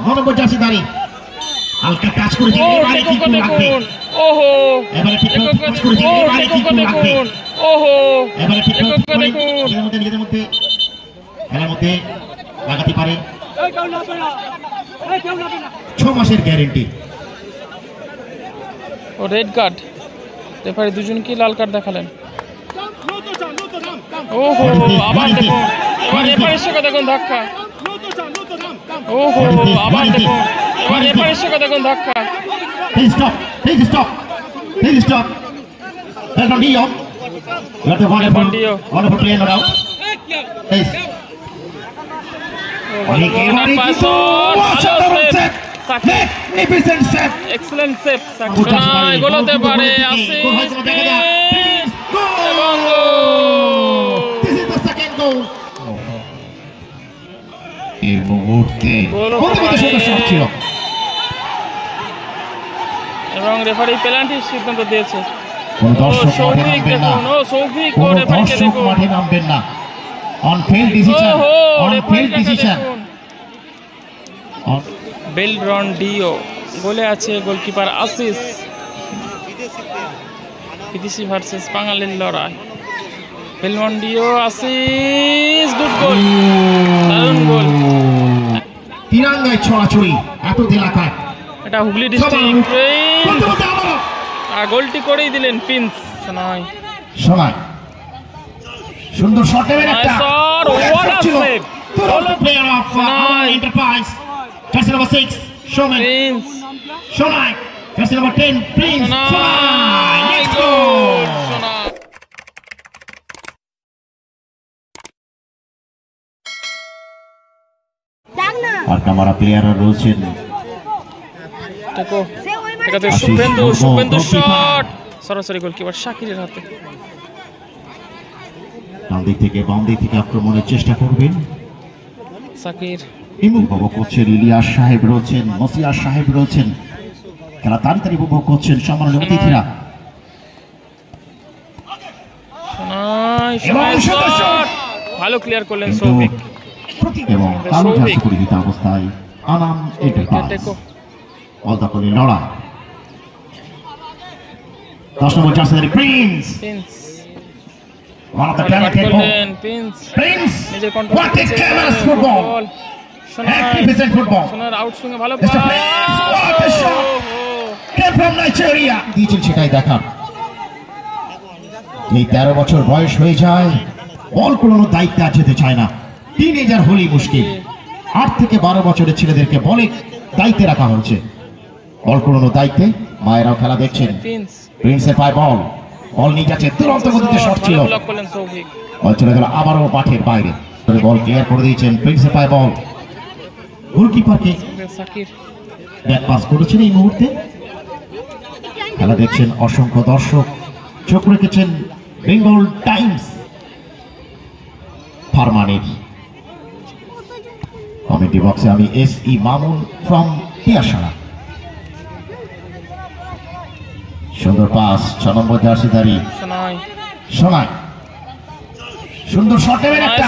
9 নম্বর জার্সিধারী হালকা টাচ করে দিলেন, এবারে কিন্তু লাগবে। ওহো এবারে ঠিক টাচ করে দিলেন, এবারে কিন্তু লাগবে। ওহো এবারে ঠিক নিজেদের মধ্যে খেলার মধ্যে লাগাতে পারে 6 মাসের গ্যারেন্টি। ও রেড কার্ড, রেফারি দুজনকে লাল কার্ড দেখালেন। ওহো আবার দেখুন, এবার রেফারির সঙ্গে দেখুন ধাক্কা। ওহো আবার দেখুন, এবার রেফারির সঙ্গে দেখুন ধাক্কা। Please stop, please stop, please stop. Beltrandio, you have to wonderful play no doubt. Please. Magnificent save, excellent save. সাকশনায় গোল হতে পারে। This is the second goal. এই মুহূর্তে ছিল এবং রেফারি পেনাল্টির সিদ্ধান্ত দিয়েছে। কোন দর্শক মাঠে নামবেন না, সৌভিক কোন দর্শক মাঠে নামবেন না। On field decision, on field decision. বেলট্রান্ডিও গোলে আছে গোলকিপার আসিস। বিদেশি ভার্সেস বাঙালির লড়াই। বেলট্রান্ডিও, আসিস, গুড গোল, দারুণ গোল। তিরঙ্গায় ছড়াছড়ি এত এলাকায়। এটা হুগলি ডিস্ট্রিক্ট, আর গোলটি করেই দিলেন প্রিন্স সোনাই। সোনাই সুন্দর শট নেবেন একটা। What a save! The player of Enterprise, jersey number 6, Showman. Prince. Shonai, jersey number 10, Prince. Shonai, next goal. R Camara প্লেয়াররা রয়েছেন। শুভেন্দু শট সরাসরি গোলকিপার শাকিরের হাতে। ডান দিক থেকে বাম দিক থেকে আক্রমণের চেষ্টা করবেন শাকির। উপভোগ করছেন ইলিয়াস সাহেব রয়েছেন, মসিয়ার সাহেব রয়েছেন। খেলা তাড়াতাড়ি উপভোগ করছেন সম্মানিত অতিথিরা। ভালো ক্লিয়ার করলেন সৌভিক এবং কালো জার্সি পরিহিত অবস্থায় আনাম এন্টারপ্রাইজ বল দখলে লড়াই। 10 নম্বর jersey Prince. One of the talented Prince. Prince. What a clever football. Magnificent football. সোনার আউট সুইং ভালো pass. What a shot. Came from Nigeria. দিয়েছেন সেটাই দেখার। এই 13 বছর বয়স হয়ে যায়, বল কুড়ানোর দায়িত্বে আর যেতে চায় না। টিনেজার হলেই মুশকিল। 8 থেকে 12 বছরের ছেলেদেরকে বলে দায়িত্বে রাখা হয়েছে। বল কুড়ানোর দায়িত্বে মায়েরাও খেলা দেখছেন। প্রিন্সের পায় বল, বল নিয়ে যাচ্ছে, দুরন্ত গতিতে শট ছিল, বল চলে গেল আবারও মাঠের বাইরে। বল ক্লিয়ার করে দিয়েছেন, প্রিন্সের পায় বল, গোলকিপারকে ব্যাক পাস করেছেন। এই মুহূর্তে খেলা দেখছেন অসংখ্য দর্শক, চোখ রেখেছেন বেঙ্গল টাইমস ফারমানের। কমেন্ট্রি বক্সে আমি SE মামুন ফ্রম টিয়াশাড়া। সুন্দর পাস, 6 নম্বর জার্সিধারী সোনাই, সুন্দর শট নেবেন একটা।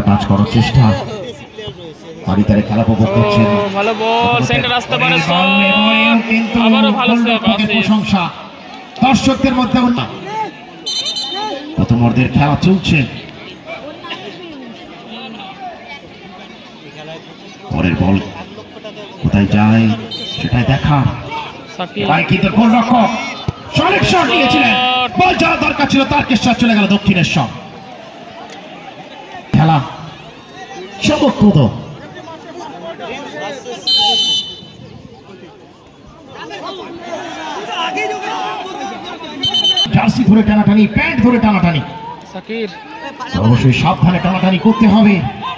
টাচ করার চেষ্টা, তাড়াতাড়ি খেলা উপভোগ করছেন। ভালো বল, সেন্টার আসতে পারে, আবারও ভালো সেভ। প্রশংসা দর্শকদের মধ্যে। প্রথমার্ধের খেলা চলছে, পরের বল কোথায় যায় সেটাই দেখা। কিন্তু গোলরক্ষক সঠিক শট নিয়েছিলেন, বল যাওয়া দরকার ছিল, তারকেশ্বর চলে গেল দক্ষিণেশ্বর। খেলা চমকপ্রদ। জার্সি ধরে টানাটানি, প্যান্ট ধরে টানাটানি, অবশ্যই সাবধানে টানাটানি করতে হবে,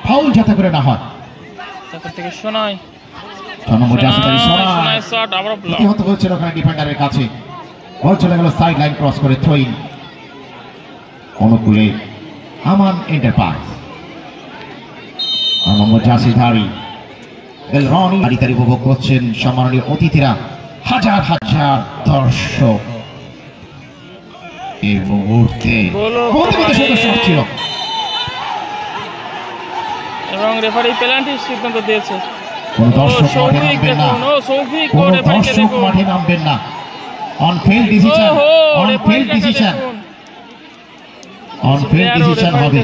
ফাউল যাতে করে না হয়। ডিফেন্ডারের কাছে বল চলে গেল সাইড লাইন ক্রস করে, থ্রোইন অনুকূলে আমান এন্টারপ্রাইজ। জার্সিধারী বেলরনি তাড়াতাড়ি উপভোগ করছেন সম্মানীয় অতিথিরা, হাজার হাজার দর্শক। এই মুহূর্তে বলো অত্যন্ত সুন্দর শট ছিল এবং রেফারি পেনাল্টির সিদ্ধান্ত দিয়েছে। কোন ও দর্শক মাঠে সৌভিক নামবেন না, দেখুন, ও সৌভিক কোন রেফারিকে দর্শক দেখুন। মাঠে নামবেন না। On field decision, on field decision, on field decision হবে।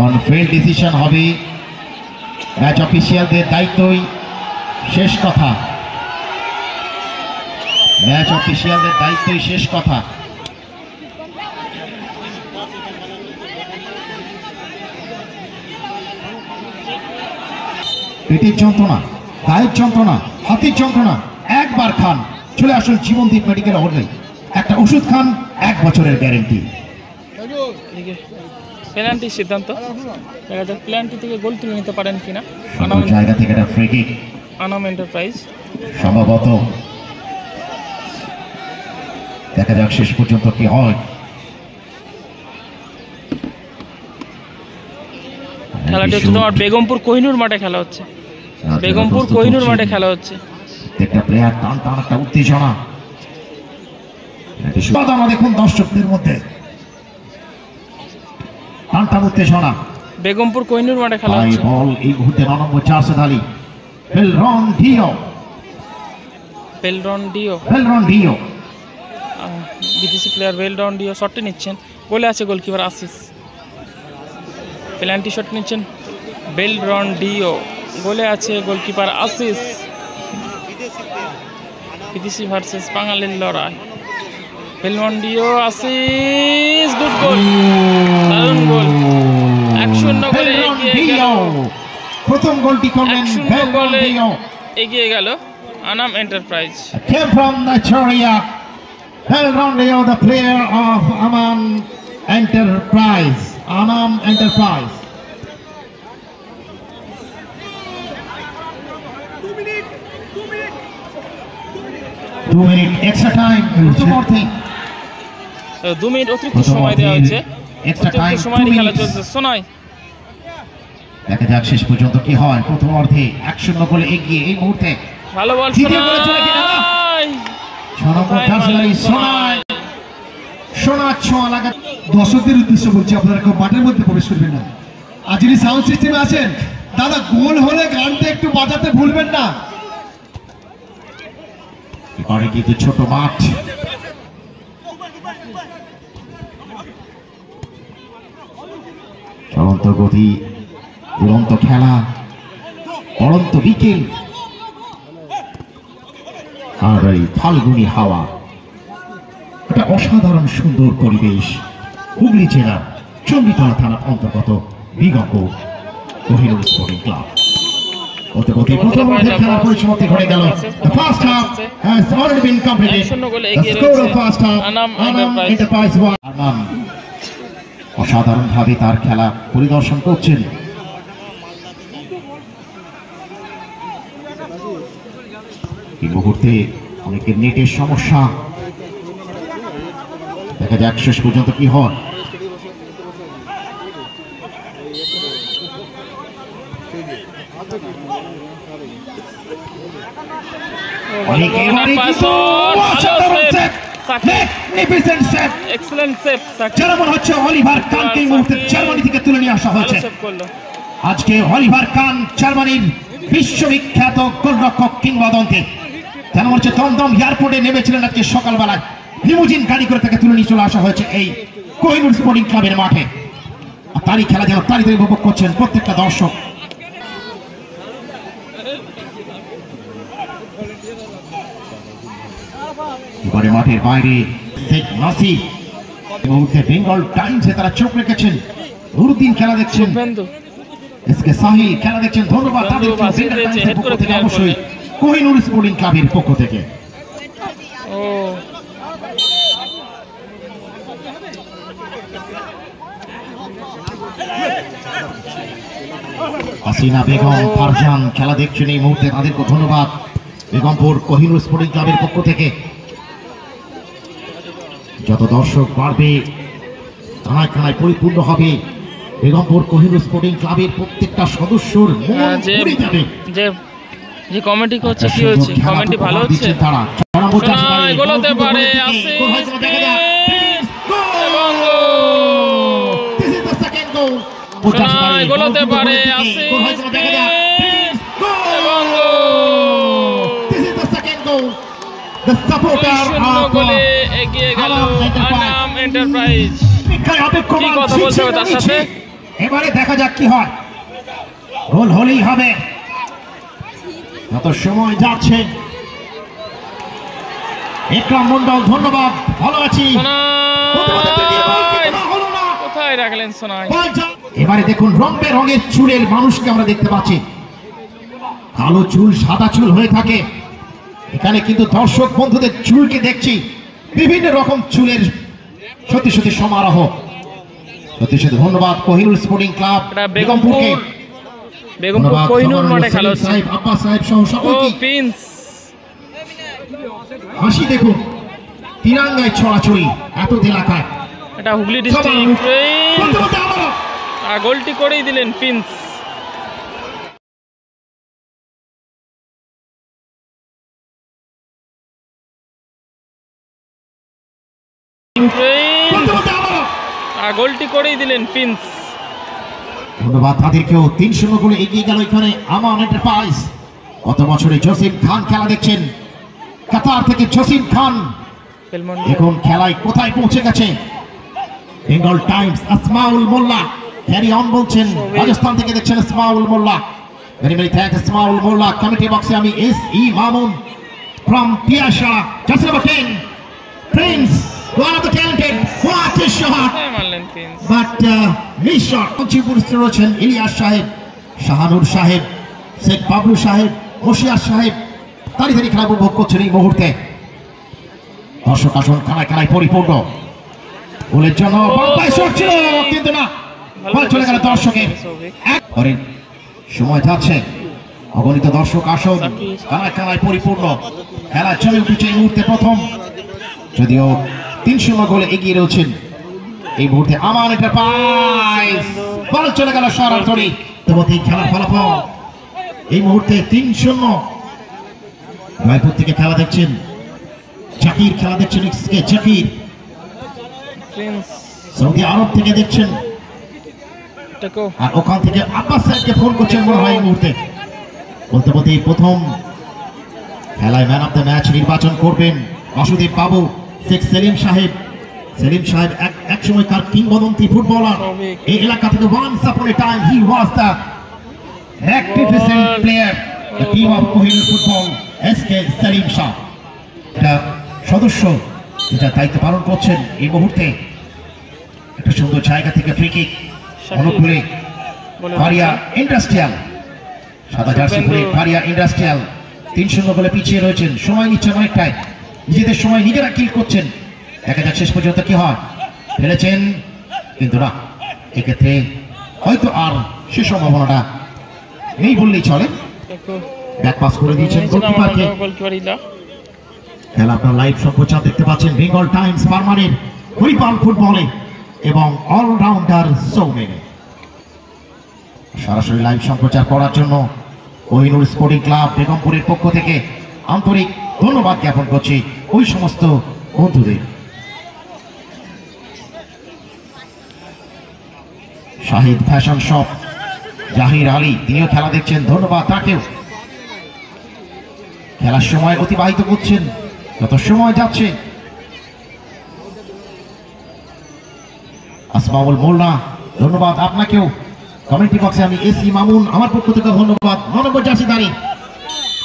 অন ফিল্ড ডিসিশন হবে। ম্যাচ অফিসিয়ালদের দায়িত্বই শেষ কথা, ম্যাচ অফিসিয়ালদের দায়িত্বই শেষ কথা। পেটের যন্ত্রণা, গায়ের যন্ত্রণা, হাতের যন্ত্রণা একবার খান, চলে আসুন জীবনদীপ মেডিকেল হলে। একটা ওষুধ খান, 1 বছরের গ্যারেন্টি। পেনাল্টি সিদ্ধান্ত, পেনাল্টি থেকে গোল তুলে নিতে পারেন কিনা জায়গা থেকে একটা ফ্রি কিক আনাম এন্টারপ্রাইজ। সম্ভবত, দেখা যাক শেষ পর্যন্ত কি হয়। খেলাটি হচ্ছে তোমার বেগমপুর কোহিনুর মাঠে খেলা হচ্ছে, বেগমপুর কোহিনুর মাঠে খেলা হচ্ছে। একটা প্লেয়ার টান টান একটা উত্তেজনা দেখুন দর্শকদের মধ্যে, টান টান উত্তেজনা। বেগমপুর কোহিনুর মাঠে খেলা হচ্ছে। বল এই মুহূর্তে 9 নম্বর জার্সি ধারী বেলরন ডিও, বেলরন ডিও, বেলরন ডিও বিদেশি প্লেয়ার বেলরন ডিও শটটি নিচ্ছেন। গোলে আছে গোলকিপার আসিস। পেনাল্টি শট নিচ্ছেন বেলরন ডিও, গোলে আছে গোলকিপার আসিস। বিদেশি ভার্সেস বাঙালির লড়াই। বেলরন ডিও, আসিস, গুড গোল, দারুণ গোল। 1-0 গোলে এগিয়ে গেল, প্রথম গোলটি করলেন 1-0 বেলরন গোলে ডিও। এগিয়ে গেল Anam enterprise. Came from Nigeria, Beldon Dio, the player of Anam Enterprise. Anam Enterprise. 2 minute extra time. প্রথমার্ধে 2 মিনিট অতিরিক্ত সময় দেওয়া হচ্ছে, extra time, অতিরিক্ত সময় 2 খেলা minutes. চলছে। শোনাই দেখা যাক শেষ পর্যন্ত কি হয়। প্রথমার্ধে 1-0 গোলে এগিয়ে এই মুহূর্তে ভালো বল, দ্বিতীয় গোলে চলে গেল না। শোনাই 6 নম্বর জার্সি সোনায় সোনা ছোঁয়া লাগা। দর্শকদের উদ্দেশ্য বলছি, আপনারা কেউ মাঠের মধ্যে প্রবেশ করবেন না। আর যিনি সাউন্ড সিস্টেমে আছেন, দাদা গোল হলে গানটা একটু বাজাতে ভুলবেন না। এবারে কিন্তু ছোট মাঠ, চলন্ত গতি, দুরন্ত খেলা, পড়ন্ত বিকেল আর এই ফাল্গুনি হাওয়া, একটা অসাধারণ সুন্দর পরিবেশ। হুগলি জেলা চণ্ডীতলা থানার অন্তর্গত বিগম্পুর কোহিনুর স্পোর্টিং ক্লাব। খেলার পরিসমাপ্তি ঘটে গেল। The first half has already been completed. 1-0 গোলে The এগিয়ে score of রয়েছে first half, Anam Anam enterprise. Enterprise 1. Anam অসাধারণভাবে তার খেলা পরিদর্শন করছেন। এই মুহূর্তে অনেকের নেটের সমস্যা, দেখা যাক শেষ পর্যন্ত কি হয়। এক্সেলেন্ট সেভ, যারা মনে হচ্ছে অলিভার কানকে এই মুহূর্তে জার্মানি থেকে তুলে নিয়ে আসা হয়েছে। আজকে অলিভার কান জার্মানির বিশ্ববিখ্যাত গোলরক্ষক কিংবদন্তি, যেন হচ্ছে দমদম এয়ারপোর্টে নেমেছিলেন আজকে সকালবেলায়, লিমুজিন গাড়ি করে তাকে তুলে নিয়ে চলে আসা হয়েছে এই কোহিনুর স্পোর্টিং ক্লাবের মাঠে। আর তারই খেলা যেন তাড়িতে উপভোগ করছেন প্রত্যেকটা দর্শক। এবারে মাঠের বাইরে শেখ নাসির, এই মুহূর্তে বেঙ্গল টাইমসে তারা চোখ রেখেছেন। নুরুদ্দিন খেলা দেখছেন, এসকে সাহিল খেলা দেখছেন। ধন্যবাদ তাদেরকে বেঙ্গল টাইমসের পক্ষ থেকে, অবশ্যই কোহিনুর স্পোর্টিং ক্লাবের পক্ষ থেকে। হাসিনা বেগম, ফারজান খেলা দেখছেন এই মুহূর্তে, তাদেরকে ধন্যবাদ বেগমপুর কোহিনুর স্পোর্টিং ক্লাবের পক্ষ থেকে। যত দর্শক বাড়বে, থানায় থানায় পরিপূর্ণ হবে বেগমপুর কোহিনুর স্পোর্টিং ক্লাবের প্রত্যেকটা সদস্যর মন ভরে যাবে। যে যে কমেন্টি করছে কি হচ্ছে? কমেন্টি ভালো হচ্ছে? সোনাই গোল হতে পারে, আসিস এবং সোনাই গোল হতে পারে, আসিস এবং 2-0 গোলে এগিয়ে গেল আনাম এন্টারপ্রাইজ। কি কথা বলতে হবে তার সাথে? এবারে দেখা যাক কি হয়। গোল হলেই হবে, যত সময় যাচ্ছে। একরাম মন্ডল, ধন্যবাদ, ভালো আছি। কোথায় রাখলেন সোনাই? এবারে দেখুন রং বেরঙের চুলের মানুষকে আমরা দেখতে পাচ্ছি। কালো চুল সাদা চুল হয়ে থাকে, এখানে কিন্তু দর্শক বন্ধুদের চুলকে দেখছি বিভিন্ন রকম চুলের সত্যি সত্যি সমারোহ। সত্যি সত্যি ধন্যবাদ কোহিনুর স্পোর্টিং ক্লাব বেগমপুরকে। বেগমপুর কোহিনুর মাঠে খেলা হচ্ছে। আব্বাস সাহেব সহ সকলকে প্রিন্স হাসি দেখুন, তিরঙ্গায় ছড়াছড়ি এত এলাকায়। এটা হুগলি ডিস্ট্রিক্ট, আর গোলটি করেই দিলেন প্রিন্স। আর গোলটি করেই দিলেন প্রিন্স। ধন্যবাদ তাদেরকেও। 3-0 গোলে এগিয়ে গেল এখানে আমান এন্টারপ্রাইজ। গত বছরে জসিম খান খেলা দেখছেন, কাতার থেকে জসিম খান এখন খেলায় কোথায় পৌঁছে গেছে। Bengal Times Asmaul Molla carry on বলছেন, রাজস্থান থেকে দেখছেন Asmaul Molla. Very very thanks Asmaul Molla. Committee বক্সে আমি S E. Mamun from Piyasa, jersey number 10 Prince, one of the talented, what a shot, but miss shot. কঞ্চিপুর রয়েছেন ইলিয়াস সাহেব, শাহানুর সাহেব, শেখ বাবলু সাহেব, মশিয়ার সাহেব তাড়াতাড়ি খেলা উপভোগ করছেন এই মুহূর্তে। দর্শক আসন কানায় কানায় পরিপূর্ণ। গোলের জন্য ছিল কিন্তু না, বল চলে গেল দর্শকের। পরের সময় যাচ্ছে, অগণিত দর্শক আসন কানায় কানায় পরিপূর্ণ। খেলা চলে উঠেছে এই মুহূর্তে প্রথম, যদিও 3-0 গোলে এগিয়ে রয়েছেন এই মুহূর্তে আমান এন্টারপ্রাইজ। বল চলে গেল সরাসরি। তবে খেলার ফলাফল এই মুহূর্তে 3-0। রায়পুর থেকে খেলা দেখছেন জাকির, খেলা দেখছেন এক্সকে জাকির। সৌদি আরব থেকে দেখছেন, আর ওখান থেকে আব্বাস সাহেবকে ফোন করছেন মনে হয় এই মুহূর্তে। বলতে বলতে প্রথম খেলায় ম্যান অফ দ্য ম্যাচ নির্বাচন করবেন বাসুদেব বাবু, শেখ সেলিম সাহেব। সেলিম সাহেব এক সময়কার কিংবদন্তি ফুটবলার এই এলাকা থেকে। Once upon a time he was the magnificent player the team of Kohinoor football SK Selim Shah. এটা সদস্য যেটা দায়িত্ব পালন করছেন এই মুহূর্তে। একটা সুন্দর জায়গা থেকে ফ্রি কিক অনুকূলে ফারিয়া ইন্ডাস্ট্রিয়াল, সাদা জার্সি পরে ফারিয়া ইন্ডাস্ট্রিয়াল 3-0 গোলে পিছিয়ে রয়েছেন। সময় নিচ্ছেন অনেকটাই, নিজেদের সময় নিজেরা কিল করছেন। দেখা যাক শেষ পর্যন্ত কি হয়। ফেলেছেন কিন্তু না, এক্ষেত্রে হয়তো আর সে সম্ভাবনাটা নেই বললেই চলে। ব্যাক পাস করে দিয়েছেন গোলকিপারকে। খেলা আপনার লাইভ সম্প্রচার দেখতে পাচ্ছেন বেঙ্গল টাইমস ফার্মারের হরিপাল ফুটবলে এবং অলরাউন্ডার সৌমেনে। সরাসরি লাইভ সম্প্রচার করার জন্য কোহিনুর স্পোর্টিং ক্লাব বেগমপুরের পক্ষ থেকে আন্তরিক ধন্যবাদ জ্ঞাপন করছি ওই সমস্ত বন্ধুদের। শাহিদ ফ্যাশন শপ জাহির আলী তিনিও খেলা দেখছেন, ধন্যবাদ তাকেও। খেলার সময় অতিবাহিত করছেন যত সময় যাচ্ছে। আসমাউল মোল্লা, ধন্যবাদ আপনাকেও। কমেন্ট্রি বক্সে আমি এস.ই. মামুন আমার পক্ষ থেকে ধন্যবাদ। 9 নম্বর জার্সি দাঁড়ি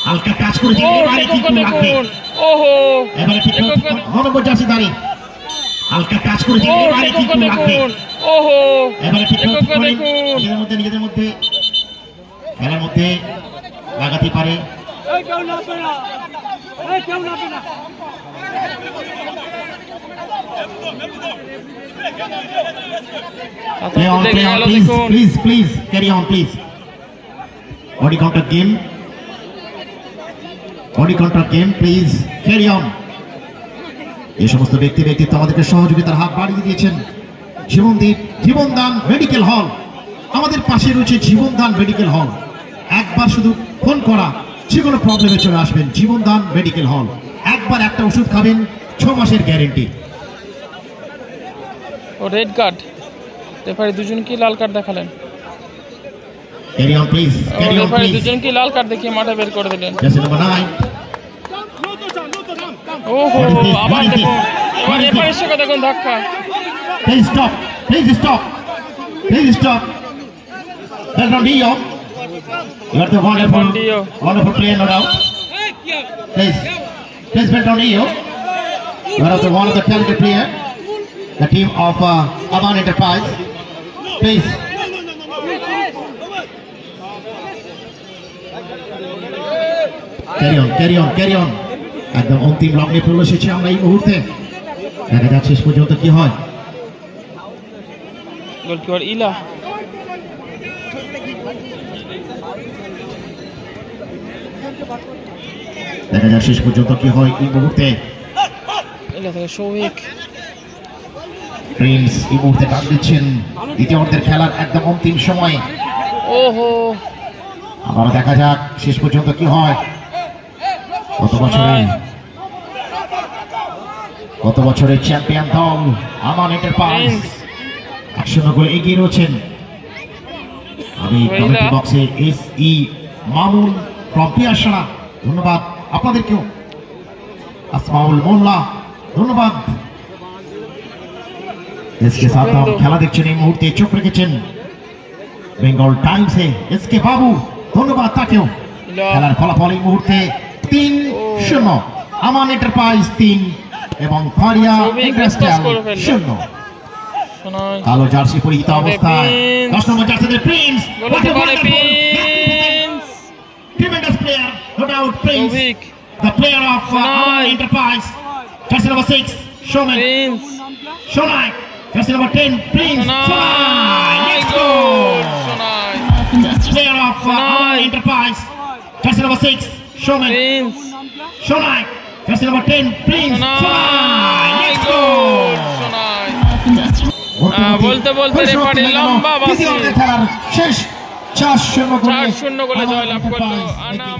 হালকা টাচ করেছে, এবারে কি লাগবে? ওহো, এবারে ঠিক 9 নম্বর জার্সি দাঁড়ি হালকা টাচ করেছে, এবারে কি লাগবে? ওহো, এবারে ঠিক নিজেদের মধ্যে খেলার মধ্যে লাগাতে পারে। Please carry on, please. Body contact game, please carry on. এই সমস্ত ব্যক্তিত্ব আমাদেরকে সহযোগিতার হাত বাড়িয়ে দিয়েছেন। জীবনদান মেডিকেল হল, আমাদের পাশে রয়েছে জীবনদান মেডিকেল হল। একবার শুধু ফোন করা যে কোনো প্রবলেমে চলে আসবেন জীবনদান মেডিকেল হল। একবার একটা ওষুধ খাবেন, 6 মাসের গ্যারেন্টি। ও রেড কার্ড, রেফারি দুজন কি লাল কার্ড দেখালেন? ক্যারি অন প্লিজ, ও ক্যারি অন রেফারি প্লিজ। দুজন কি লাল কার্ড দেখিয়ে মাঠে বের করে দিলেন। Jersey number 9। ওহো, What is this? আবার What is দেখুন, this? এবার What is রেফারির this? সঙ্গে দেখুন ধাক্কা। Please stop, please stop, please stop. Beltranillo, you are the Beltranillo. wonderful player, no doubt. Please Beltranillo, you are one of the talented player, the team of Aman Enterprise. Please. Carry on, carry on, carry on. একদম অন্তিম লগ্নে প্রবেশেছি আমরা এই মুহূর্তে। দেখা যাক শেষ পর্যন্ত কি হয়। গোলকিপার ইলা, দেখা যাক শেষ পর্যন্ত কি হয় এই মুহূর্তে। ইলা থেকে সৌভিক, প্রিন্স এই মুহূর্তে ডাক দিচ্ছেন দ্বিতীয় অর্ধের খেলার একদম অন্তিম সময়। ওহো, আবার দেখা যাক শেষ পর্যন্ত কি হয়। গত বছরের চ্যাম্পিয়ন দল আমান এন্টারপ্রাইজ প্রিন্স, 1-0 গোলে এগিয়ে রয়েছেন। আমি কমিটি বক্সে SE মামুন ফ্রম পিয়ারসারা, ধন্যবাদ আপনাদেরকেও। আসমাউল মোল্লা, ধন্যবাদ। এসকে সাদ্দাম খেলা দেখছেন এই মুহূর্তে, চোখ রেখেছেন বেঙ্গল টাইমসে। এসকে বাবু, ধন্যবাদ তাকেও। খেলার ফলাফল এই মুহূর্তে 3-0, আমান এন্টারপ্রাইজ 3 এবং ফারিয়া ইন্ডাস্ট্রিয়াল 0। শোনাই কালো জার্সি পরিহিত অবস্থায় 10 নম্বর জার্সিতে প্রিন্স, গোলতে পারে Prince, tremendous player, no doubt Prince, Souvik, the player of Aman Enterprise. Jersey number 6, Showman, Prince, Shonai. Jersey number 10, Prince, Shonai. Next goal. শোনাই, Player of Aman Enterprise. Jersey number 6, Showman, Prince, Shonai. Jersey number 10, Prince, Shonai. Next goal. শোনাই। বলতে বলতে referee লম্বা বাঁশি। খেলার শেষ 4-0 গোলে 4-0 গোলে জয়লাভ করলো আনাম